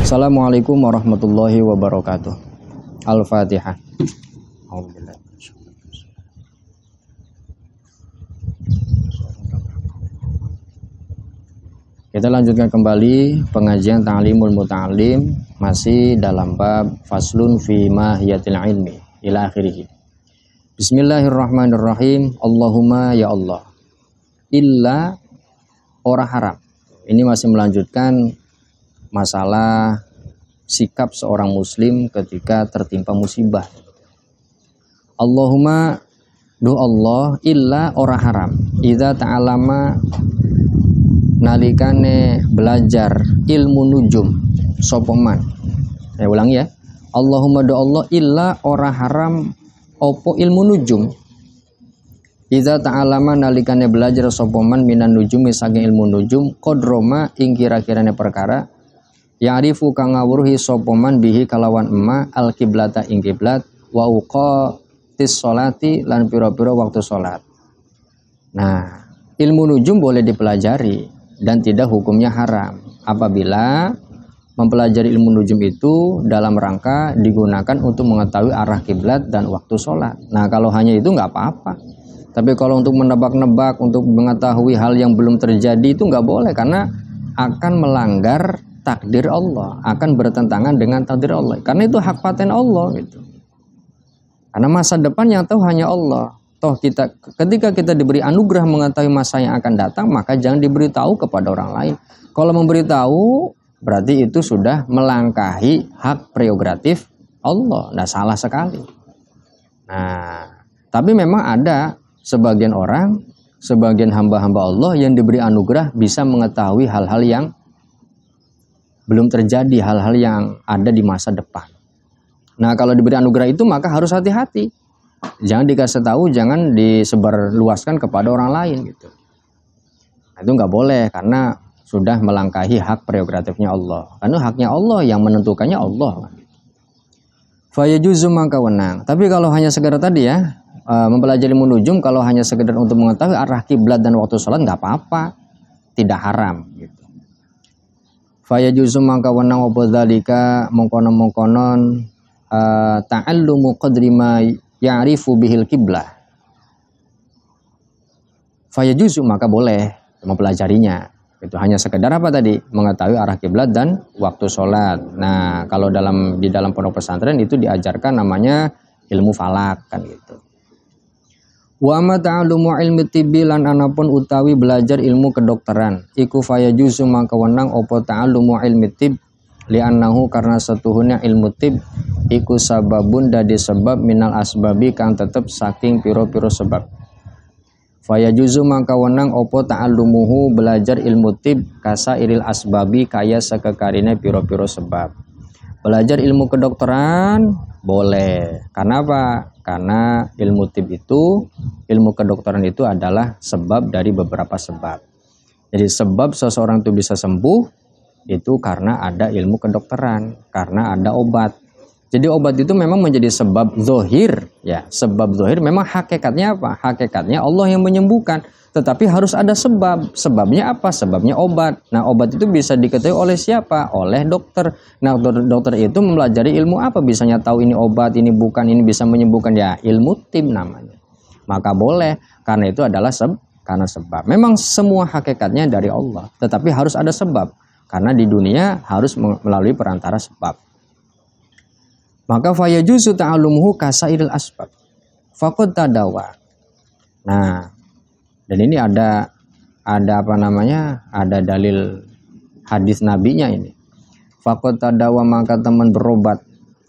Assalamualaikum warahmatullahi wabarakatuh. Al-Fatihah. Kita lanjutkan kembali pengajian Ta'limul Muta'allim, masih dalam bab Faslun fi Mahiyatil Ilmi ila akhirih. Bismillahirrahmanirrahim. Allahumma ya Allah. Illa ora haram. Ini masih melanjutkan masalah sikap seorang muslim ketika tertimpa musibah. Allahumma do Allah illa ora haram. Idza ta'alama nalikane belajar ilmu nujum sopoman. Saya ulang ya. Allahumma do Allah illa ora haram opo ilmu nujum. Idza ta'alama nalikane belajar sopoman minan nujumi saking ilmu nujum qadroma ing kira-kirane perkara ya'rifu kang ngawruhi sopoman bihi kalawan emma al kiblata ing kiblat wa uqatis sholati lan pira-pira waktu salat. Nah, ilmu nujum boleh dipelajari dan tidak hukumnya haram apabila mempelajari ilmu nujum itu dalam rangka digunakan untuk mengetahui arah kiblat dan waktu sholat. Nah, kalau hanya itu nggak apa-apa. Tapi kalau untuk menebak-nebak, untuk mengetahui hal yang belum terjadi itu nggak boleh, karena akan melanggar takdir Allah, akan bertentangan dengan takdir Allah. Karena itu hak paten Allah gitu. Karena masa depan yang tahu hanya Allah. Toh ketika kita diberi anugerah mengetahui masa yang akan datang, maka jangan diberitahu kepada orang lain. Kalau memberitahu berarti itu sudah melangkahi hak prerogatif Allah. Nah, salah sekali. Nah, tapi memang ada sebagian orang, sebagian hamba-hamba Allah yang diberi anugerah bisa mengetahui hal-hal yang belum terjadi, hal-hal yang ada di masa depan. Nah, kalau diberi anugerah itu maka harus hati-hati. Jangan dikasih tahu, jangan disebarluaskan kepada orang lain gitu. Nah, itu nggak boleh karena sudah melangkahi hak prerogatifnya Allah. Karena haknya Allah, yang menentukannya Allah. Fayajuzu maka wenang. Tapi kalau hanya sekedar tadi ya, mempelajari ilmu nujum, kalau hanya sekedar untuk mengetahui arah kiblat dan waktu sholat nggak apa-apa, tidak haram gitu. Fayajuzu maka wenang apa dzalika mongkonon ta'allumu qadri ma ya'rifu bihil kiblah. Fayajuzu maka boleh mempelajarinya. Itu hanya sekedar apa tadi? Mengetahui arah kiblat dan waktu sholat. Nah, kalau di dalam pondok pesantren itu diajarkan namanya ilmu falak kan gitu. Wa ma ta'allumu ilmi tibbi lan anapun utawi belajar ilmu kedokteran. Iku fayajuzu maka wenang opo ta'allumu ilmi tib li'annahu karena setuhunnya ilmu tib iku sababun dadi sebab minal asbabi kang tetep saking piro-piro sebab. Fayajuzu maka wenang opo ta'allumuhu belajar ilmu tib kasa iril asbabi kaya sekekarine piro-piro sebab. Belajar ilmu kedokteran boleh. Karena apa? Karena ilmu tib itu, ilmu kedokteran itu adalah sebab dari beberapa sebab. Jadi sebab seseorang itu bisa sembuh itu karena ada ilmu kedokteran, karena ada obat. Jadi obat itu memang menjadi sebab zohir, ya. Sebab zohir memang hakikatnya apa? Hakikatnya Allah yang menyembuhkan. Tetapi harus ada sebab. Sebabnya apa? Sebabnya obat. Nah, obat itu bisa diketahui oleh siapa? Oleh dokter. Nah, dokter itu mempelajari ilmu apa? Bisanya tahu ini obat, ini bukan, ini bisa menyembuhkan. Ya, ilmu tib namanya. Maka boleh, karena itu adalah karena sebab. Memang semua hakikatnya dari Allah. Tetapi harus ada sebab. Karena di dunia harus melalui perantara sebab. Maka fayajuzu ta'allumuhu kasairil asbab. Faqad tadawa. Nah, dan ini ada apa namanya? Ada dalil hadis nabinya ini. Faqad tadawa maka teman berobat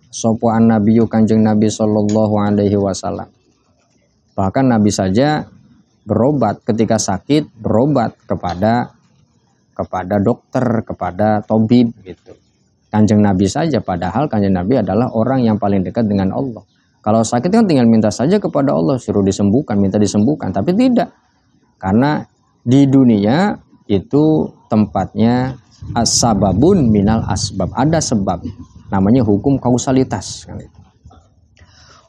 sapa an-nabiyyu Kanjeng Nabi sallallahu alaihi wasallam. Bahkan Nabi saja berobat ketika sakit, berobat kepada dokter, kepada tabib gitu. Kanjeng Nabi saja, padahal Kanjeng Nabi adalah orang yang paling dekat dengan Allah. Kalau sakit kan tinggal minta saja kepada Allah, suruh disembuhkan, minta disembuhkan. Tapi tidak, karena di dunia itu tempatnya as-sababun minal asbab, ada sebab, namanya hukum kausalitas.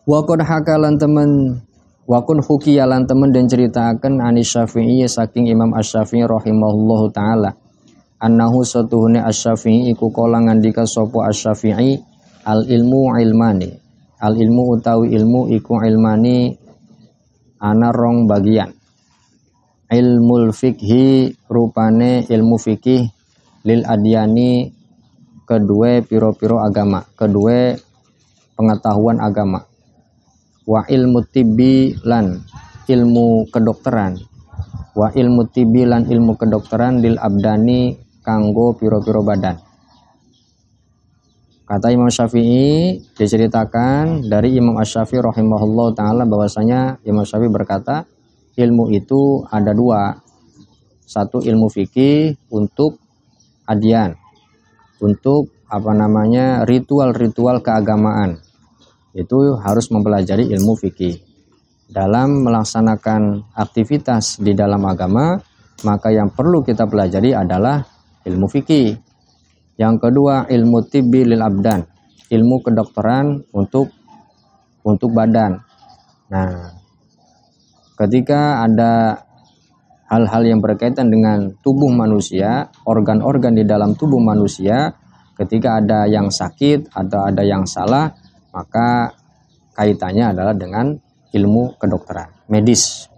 Wakun hakalan temen, wakun hukiyalan temen dan ceritakan anis Syafi'i saking Imam Asy-Syafi'i rahimahullahu taala. annahu satuhune Asy-Syafi'i iku kala ngandika sapa Asy-Syafi'i al ilmu ilmani. Al ilmu utawi ilmu iku ilmani ana rong bagian. Ilmul fikhi rupane ilmu fikih lil adyani kedua piro-piro agama, kedua pengetahuan agama. Wa ilmu tibbi lan ilmu kedokteran. Wa ilmu tibbi lan ilmu kedokteran lil abdani kanggo piro-piro badan. Kata Imam Syafi'i, diceritakan dari Imam Asy-Syafi'i rahimahullah ta'ala bahwasanya Imam Syafi'i berkata, ilmu itu ada dua. Satu ilmu fikih untuk adyan, untuk ritual-ritual keagamaan. Itu harus mempelajari ilmu fikih. Dalam melaksanakan aktivitas di dalam agama, maka yang perlu kita pelajari adalah ilmu fikih. Yang kedua, ilmu tibbi lil abdan, ilmu kedokteran untuk badan. Nah, ketika ada hal-hal yang berkaitan dengan tubuh manusia, organ-organ di dalam tubuh manusia, ketika ada yang sakit atau ada yang salah, maka kaitannya adalah dengan ilmu kedokteran, medis.